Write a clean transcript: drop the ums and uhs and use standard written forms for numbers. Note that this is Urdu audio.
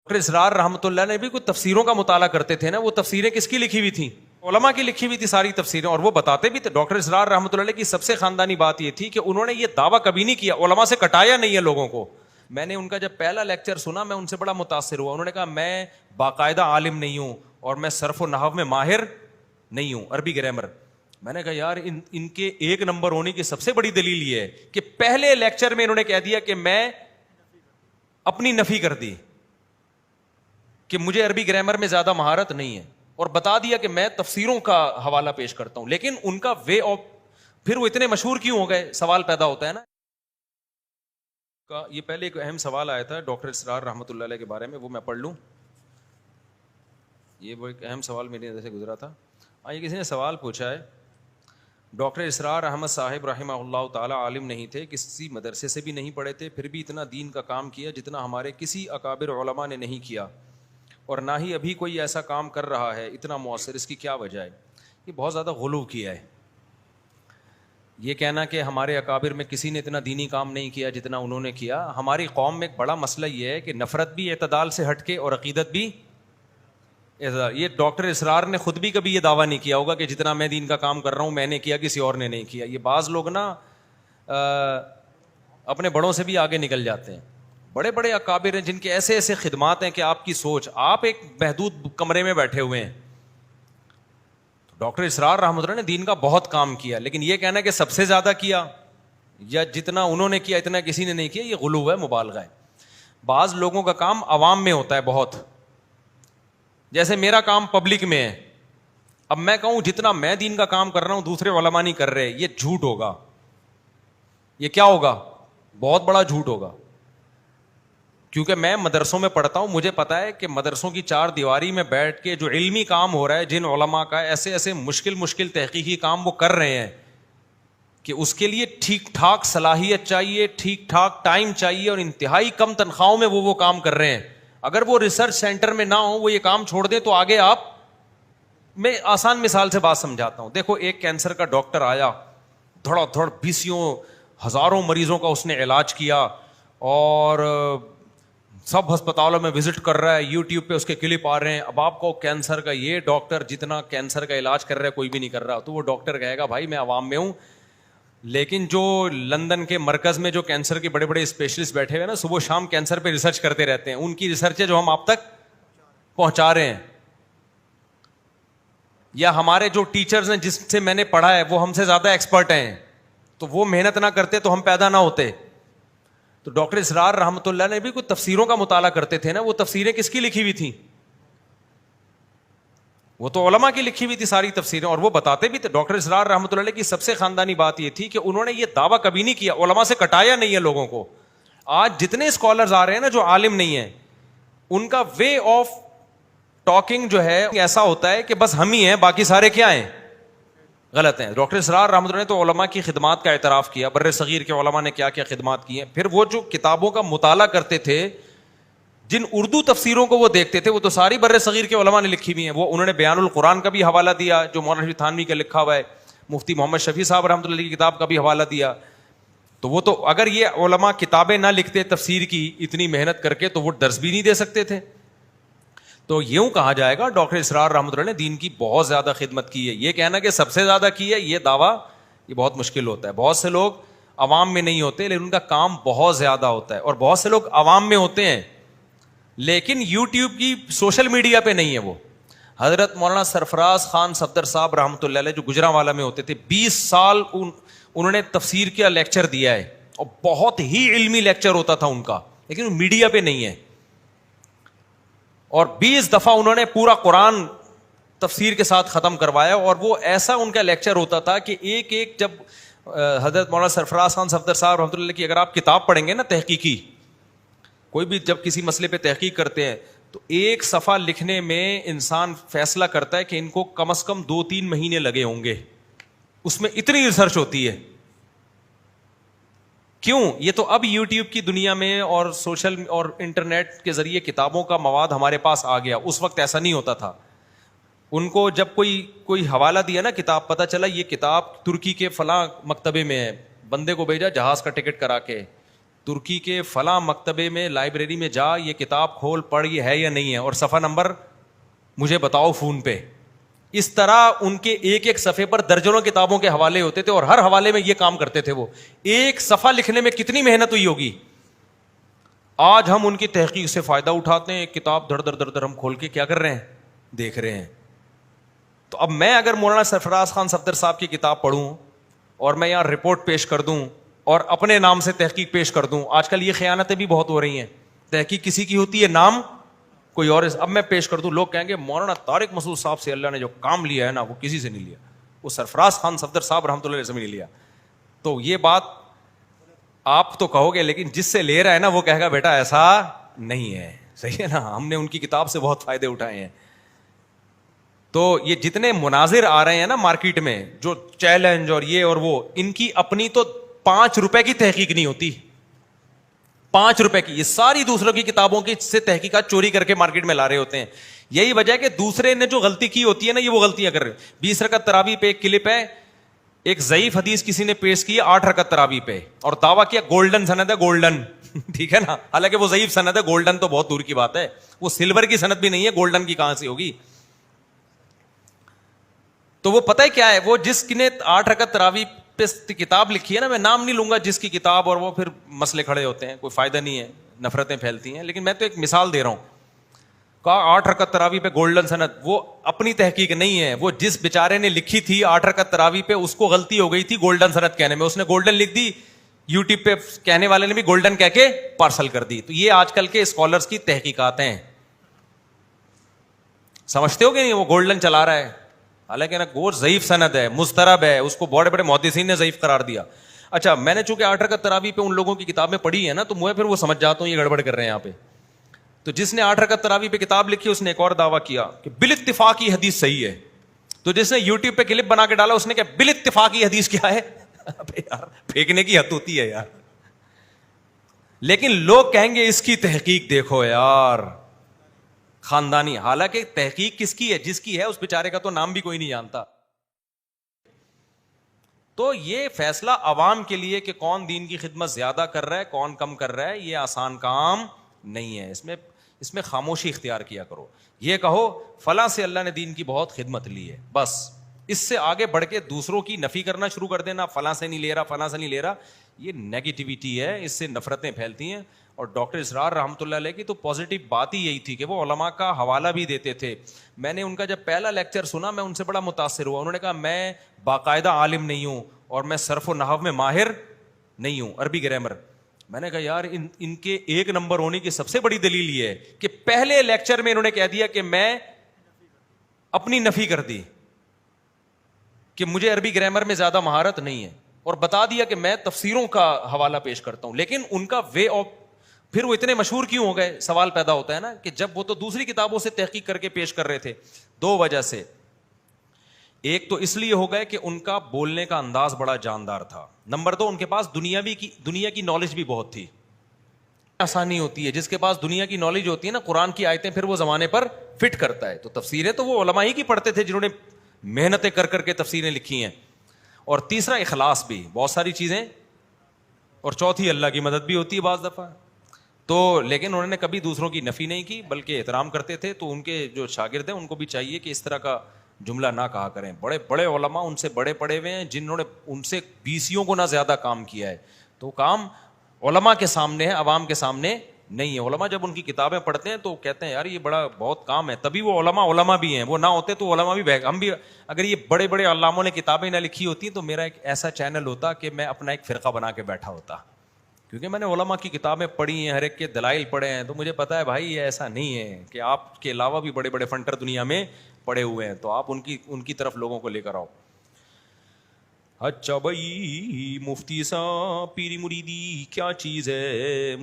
ڈاکٹر اسرار رحمۃ اللہ نے بھی کوئی تفسیروں کا مطالعہ کرتے تھے نا. وہ تفسیریں کس کی لکھی ہوئی تھیں؟ علماء کی لکھی ہوئی تھی ساری تفسیریں. اور وہ بتاتے بھی تھے. ڈاکٹر اسرار رحمۃ اللہ کی سب سے خاندانی بات یہ تھی کہ انہوں نے یہ دعویٰ کبھی نہیں کیا, علماء سے کٹایا نہیں ہے لوگوں کو. میں نے ان کا جب پہلا لیکچر سنا میں ان سے بڑا متاثر ہوا. انہوں نے کہا میں باقاعدہ عالم نہیں ہوں اور میں صرف و نحو میں ماہر نہیں ہوں, عربی گرامر. میں نے کہا یار ان کے ایک نمبر ہونے کی سب سے بڑی دلیل یہ ہے کہ پہلے لیکچر میں انہوں نے کہہ دیا کہ میں اپنی نفی کر دی کہ مجھے عربی گرامر میں زیادہ مہارت نہیں ہے, اور بتا دیا کہ میں تفسیروں کا حوالہ پیش کرتا ہوں. لیکن ان کا وے آف, پھر وہ اتنے مشہور کیوں ہو گئے, سوال پیدا ہوتا ہے نا. یہ پہلے ایک اہم سوال آیا تھا ڈاکٹر اسرار رحمۃ اللہ علیہ کے بارے میں, وہ میں پڑھ لوں. یہ وہ ایک اہم سوال میری نظر سے گزرا تھا. یہ کسی نے سوال پوچھا ہے, ڈاکٹر اسرار احمد صاحب رحمہ اللہ تعالی عالم نہیں تھے, کسی مدرسے سے بھی نہیں پڑھے تھے, پھر بھی اتنا دین کا کام کیا جتنا ہمارے کسی اکابر علماء نے نہیں کیا, اور نہ ہی ابھی کوئی ایسا کام کر رہا ہے اتنا مؤثر. اس کی کیا وجہ ہے؟ یہ بہت زیادہ غلو کیا ہے. یہ کہنا کہ ہمارے اکابر میں کسی نے اتنا دینی کام نہیں کیا جتنا انہوں نے کیا. ہماری قوم میں ایک بڑا مسئلہ یہ ہے کہ نفرت بھی اعتدال سے ہٹ کے اور عقیدت بھی. یہ ڈاکٹر اسرار نے خود بھی کبھی یہ دعویٰ نہیں کیا ہوگا کہ جتنا میں دین کا کام کر رہا ہوں میں نے کیا, کسی اور نے نہیں کیا. یہ بعض لوگ نا اپنے بڑوں سے بھی آگے نکل جاتے ہیں. بڑے بڑے اکابر ہیں جن کے ایسے ایسے خدمات ہیں کہ آپ کی سوچ, آپ ایک محدود کمرے میں بیٹھے ہوئے ہیں. ڈاکٹر اسرار رحمۃ اللہ نے دین کا بہت کام کیا, لیکن یہ کہنا کہ سب سے زیادہ کیا یا جتنا انہوں نے کیا اتنا کسی نے نہیں کیا, یہ غلو ہے, مبالغہ ہے. بعض لوگوں کا کام عوام میں ہوتا ہے بہت, جیسے میرا کام پبلک میں ہے. اب میں کہوں جتنا میں دین کا کام کر رہا ہوں دوسرے علماء نہیں کر رہے, یہ جھوٹ ہوگا. یہ کیا ہوگا؟ بہت بڑا جھوٹ ہوگا. کیونکہ میں مدرسوں میں پڑھتا ہوں, مجھے پتا ہے کہ مدرسوں کی چار دیواری میں بیٹھ کے جو علمی کام ہو رہا ہے, جن علماء کا ایسے ایسے مشکل تحقیقی کام وہ کر رہے ہیں کہ اس کے لیے ٹھیک ٹھاک صلاحیت چاہیے, ٹھیک ٹھاک ٹائم چاہیے, اور انتہائی کم تنخواہوں میں وہ کام کر رہے ہیں. اگر وہ ریسرچ سینٹر میں نہ ہوں, وہ یہ کام چھوڑ دیں تو آگے آپ, میں آسان مثال سے بات سمجھاتا ہوں. دیکھو ایک کینسر کا ڈاکٹر آیا, دھڑا دھڑ بیسیوں ہزاروں مریضوں کا اس نے علاج کیا, اور سب ہسپتالوں میں وزٹ کر رہا ہے, یوٹیوب پہ اس کے کلپ آ رہے ہیں. اب آپ کو کینسر کا یہ ڈاکٹر جتنا کینسر کا علاج کر رہا ہے کوئی بھی نہیں کر رہا, تو وہ ڈاکٹر کہے گا بھائی میں عوام میں ہوں, لیکن جو لندن کے مرکز میں جو کینسر کے بڑے بڑے اسپیشلسٹ بیٹھے ہوئے نا, صبح شام کینسر پہ ریسرچ کرتے رہتے ہیں, ان کی ریسرچ ہے جو ہم آپ تک پہنچا رہے ہیں. یا ہمارے جو ٹیچرز ہیں جس سے میں نے پڑھا ہے وہ ہم سے زیادہ ایکسپرٹ ہیں, تو وہ محنت نہ کرتے تو ہم پیدا نہ ہوتے. تو ڈاکٹر اسرار رحمۃ اللہ نے بھی کوئی تفسیروں کا مطالعہ کرتے تھے نا. وہ تفسیریں کس کی لکھی ہوئی تھیں؟ وہ تو علماء کی لکھی ہوئی تھی ساری تفسیریں. اور وہ بتاتے بھی تھے. ڈاکٹر اسرار رحمۃ اللہ کی سب سے خاندانی بات یہ تھی کہ انہوں نے یہ دعویٰ کبھی نہیں کیا, علماء سے کٹایا نہیں ہے لوگوں کو. آج جتنے اسکالرز آ رہے ہیں نا جو عالم نہیں ہیں, ان کا وے آف ٹاکنگ جو ہے ایسا ہوتا ہے کہ بس ہم ہی ہیں, باقی سارے کیا ہیں, غلط ہیں. ڈاکٹر اسرار رحمۃ اللہ نے تو علماء کی خدمات کا اعتراف کیا, بر صغیر کے علماء نے کیا کیا خدمات کی ہیں. پھر وہ جو کتابوں کا مطالعہ کرتے تھے, جن اردو تفسیروں کو وہ دیکھتے تھے, وہ تو ساری بر صغیر کے علماء نے لکھی ہوئی ہیں. وہ انہوں نے بیان القرآن کا بھی حوالہ دیا جو مولانا شفیع تھانوی کا لکھا ہوا ہے, مفتی محمد شفیع صاحب رحمۃ اللہ کی کتاب کا بھی حوالہ دیا. تو وہ تو اگر یہ علماء کتابیں نہ لکھتے تفسیر کی اتنی محنت کر کے, تو وہ درس بھی نہیں دے سکتے تھے. تو یوں کہا جائے گا ڈاکٹر اسرار رحمۃ اللہ نے دین کی بہت زیادہ خدمت کی ہے. یہ کہنا کہ سب سے زیادہ کی ہے, یہ دعویٰ یہ بہت مشکل ہوتا ہے. بہت سے لوگ عوام میں نہیں ہوتے لیکن ان کا کام بہت زیادہ ہوتا ہے, اور بہت سے لوگ عوام میں ہوتے ہیں لیکن یوٹیوب کی سوشل میڈیا پہ نہیں ہے. وہ حضرت مولانا سرفراز خان صفدر صاحب رحمۃ اللہ علیہ جو گجرانوالہ میں ہوتے تھے, 20 سال انہوں نے تفسیر کا لیکچر دیا ہے, اور بہت ہی علمی لیکچر ہوتا تھا ان کا, لیکن وہ میڈیا پہ نہیں ہے. اور 20 دفعہ انہوں نے پورا قرآن تفسیر کے ساتھ ختم کروایا, اور وہ ایسا ان کا لیکچر ہوتا تھا کہ ایک ایک, جب حضرت مولانا سرفراز خان صفدر صاحب رحمۃ اللہ کی اگر آپ کتاب پڑھیں گے نا تحقیقی, کوئی بھی جب کسی مسئلے پہ تحقیق کرتے ہیں تو ایک صفحہ لکھنے میں انسان فیصلہ کرتا ہے کہ ان کو کم از کم 2-3 مہینے لگے ہوں گے. اس میں اتنی ریسرچ ہوتی ہے. کیوں؟ یہ تو اب یوٹیوب کی دنیا میں اور سوشل اور انٹرنیٹ کے ذریعے کتابوں کا مواد ہمارے پاس آ گیا. اس وقت ایسا نہیں ہوتا تھا. ان کو جب کوئی حوالہ دیا نا کتاب, پتہ چلا یہ کتاب ترکی کے فلاں مکتبے میں ہے, بندے کو بھیجا جہاز کا ٹکٹ کرا کے, ترکی کے فلاں مکتبے میں لائبریری میں جا, یہ کتاب کھول پڑھ, یہ ہے یا نہیں ہے, اور صفحہ نمبر مجھے بتاؤ فون پہ. اس طرح ان کے ایک ایک صفحے پر درجنوں کتابوں کے حوالے ہوتے تھے, اور ہر حوالے میں یہ کام کرتے تھے. وہ ایک صفحہ لکھنے میں کتنی محنت ہوئی ہوگی. آج ہم ان کی تحقیق سے فائدہ اٹھاتے ہیں, ایک کتاب دھڑ دھڑ دھڑ دھڑ ہم کھول کے کیا کر رہے ہیں, دیکھ رہے ہیں. تو اب میں اگر مولانا سرفراز خان صفدر صاحب کی کتاب پڑھوں اور میں یہاں رپورٹ پیش کر دوں اور اپنے نام سے تحقیق پیش کر دوں, آج کل یہ خیانتیں بھی بہت ہو رہی ہیں, تحقیق کسی کی ہوتی ہے, نام کوئی اور. اب میں پیش کر دوں, لوگ کہیں گے مولانا طارق مسعود صاحب سے اللہ نے جو کام لیا ہے نا وہ کسی سے نہیں لیا, وہ سرفراز خان صفدر صاحب رحمۃ اللہ علیہ سے نہیں لیا. تو یہ بات آپ تو کہو گے, لیکن جس سے لے رہا ہے نا وہ کہے گا بیٹا ایسا نہیں ہے. صحیح ہے نا, ہم نے ان کی کتاب سے بہت فائدے اٹھائے ہیں. تو یہ جتنے مناظر آ رہے ہیں نا مارکیٹ میں, جو چیلنج اور یہ اور وہ, ان کی اپنی تو 5 روپے کی تحقیق نہیں ہوتی, 5 روپے کی. یہ ساری دوسروں کی کتابوں کی سے تحقیقات چوری کر کے مارکیٹ میں لا رہے ہوتے ہیں. یہی وجہ ہے کہ دوسرے نے جو غلطی کی ہوتی ہے نا, یہ وہ غلطیاں کر رہے ہیں. 20 رکعت تراویح پہ ایک کلپ ہے, ایک ضعیف حدیث کسی نے پیش کی 8 رکعت تراویح پہ, اور دعویٰ کیا گولڈن سند ہے, گولڈن. ٹھیک ہے نا, حالانکہ وہ ضعیف سند ہے, گولڈن تو بہت دور کی بات ہے, وہ سلور کی سند بھی نہیں ہے, گولڈن کی کہاں سے ہوگی. تو وہ پتہ ہے کیا ہے, وہ جس نے 8 رکعت تراویح پہ کتاب لکھی ہے نا, میں نام نہیں لوں گا جس کی کتاب, اور وہ پھر مسئلے کھڑے ہوتے ہیں, کوئی فائدہ نہیں ہے, نفرتیں پھیلتی ہیں. لیکن میں تو ایک مثال دے رہا ہوں. کہا 8 رکعت تراویح پہ گولڈن سند, وہ اپنی تحقیق نہیں ہے, وہ جس بیچارے نے لکھی تھی 8 رکعت تراویح پہ, اس کو غلطی ہو گئی تھی گولڈن سند کہنے میں, اس نے گولڈن لکھ دی, یوٹیوب پہ کہنے والے نے بھی گولڈن کہہ کے پارسل کر دی. تو یہ آج کل کے اسکالرس کی تحقیقات ہیں. سمجھتے ہو کہ نہیں, وہ گولڈن چلا رہا ہے, حالانکہ نا گور ضعیف سند ہے, مسترب ہے, اس کو بڑے بڑے محدثین نے ضعیف قرار دیا. اچھا, میں نے چونکہ 8 رکعت تراویح پہ ان لوگوں کی کتاب میں پڑھی ہے نا, تو میں پھر وہ سمجھ جاتا ہوں یہ گڑبڑ کر رہے ہیں یہاں پہ. تو جس نے 8 رکعت تراویح پہ کتاب لکھی, اس نے ایک اور دعویٰ کیا کہ بالاتفاق یہ حدیث صحیح ہے. تو جس نے یوٹیوب پہ کلپ بنا کے ڈالا, اس نے کہا بالاتفاق یہ حدیث کیا ہے. ابے یار, پھینکنے کی حد ہوتی ہے یار. لیکن لوگ کہیں گے اس کی تحقیق دیکھو یار, خاندانی. حالانکہ تحقیق کس کی ہے, جس کی ہے اس بیچارے کا تو نام بھی کوئی نہیں جانتا. تو یہ فیصلہ عوام کے لیے کہ کون دین کی خدمت زیادہ کر رہا ہے, کون کم کر رہا ہے, یہ آسان کام نہیں ہے. اس میں خاموشی اختیار کیا کرو. یہ کہو فلاں سے اللہ نے دین کی بہت خدمت لی ہے, بس. اس سے آگے بڑھ کے دوسروں کی نفی کرنا شروع کر دینا, فلاں سے نہیں لے رہا, فلاں سے نہیں لے رہا, یہ نیگیٹیوٹی ہے, اس سے نفرتیں پھیلتی ہیں. اور ڈاکٹر اسرار رحمۃ اللہ علیہ کی تو پازیٹیو بات ہی یہی تھی کہ وہ علماء کا حوالہ بھی دیتے تھے. میں نے ان کا جب پہلا لیکچر سنا, میں ان سے بڑا متاثر ہوا. انہوں نے کہا میں باقاعدہ عالم نہیں ہوں, اور میں صرف و نحو میں ماہر نہیں ہوں, عربی گرامر. میں نے کہا یار ان کے 1 نمبر ہونے کی سب سے بڑی دلیل یہ ہے کہ پہلے لیکچر میں انہوں نے کہہ دیا کہ میں اپنی نفی کر دی کہ مجھے عربی گرامر میں زیادہ مہارت نہیں ہے, اور بتا دیا کہ میں تفسیروں کا حوالہ پیش کرتا ہوں. لیکن ان کا وے آف, پھر وہ اتنے مشہور کیوں ہو گئے, سوال پیدا ہوتا ہے نا, کہ جب وہ تو دوسری کتابوں سے تحقیق کر کے پیش کر رہے تھے. 2 وجہ سے. ایک تو اس لیے ہو گئے کہ ان کا بولنے کا انداز بڑا جاندار تھا. نمبر 2, ان کے پاس دنیا کی نالج بھی بہت تھی. آسانی ہوتی ہے, جس کے پاس دنیا کی نالج ہوتی ہے نا, قرآن کی آیتیں پھر وہ زمانے پر فٹ کرتا ہے. تو تفسیریں تو وہ علماء ہی کی پڑھتے تھے جنہوں نے محنتیں کر کر کے تفسیریں لکھی ہیں. اور تیسرا اخلاص بھی, بہت ساری چیزیں. اور چوتھی اللہ کی مدد بھی ہوتی ہے بعض دفعہ. تو لیکن انہوں نے کبھی دوسروں کی نفی نہیں کی, بلکہ احترام کرتے تھے. تو ان کے جو شاگرد ہیں ان کو بھی چاہیے کہ اس طرح کا جملہ نہ کہا کریں. بڑے بڑے علماء ان سے بڑے پڑے ہوئے ہیں, جنہوں نے ان سے 20 گنا زیادہ کام کیا ہے. تو کام علماء کے سامنے ہے, عوام کے سامنے نہیں ہے. علماء جب ان کی کتابیں پڑھتے ہیں تو کہتے ہیں یار یہ بڑا بہت کام ہے, تبھی وہ علماء بھی ہیں. وہ نہ ہوتے تو علماء بھی ہم بھی, اگر یہ بڑے بڑے علاموں نے کتابیں نہ لکھی ہوتی تو میرا ایک ایسا چینل ہوتا کہ میں اپنا ایک فرقہ بنا کے بیٹھا ہوتا. کیونکہ میں نے علماء کی کتابیں پڑھی ہیں, ہر ایک کے دلائل پڑھے ہیں, تو مجھے پتا ہے بھائی یہ ایسا نہیں ہے کہ آپ کے علاوہ بھی بڑے بڑے فنٹر دنیا میں پڑے ہوئے ہیں, تو آپ ان کی طرف لوگوں کو لے کر آؤ. اچھا بھائی, مفتی صاحب پیری مریدی کیا چیز ہے؟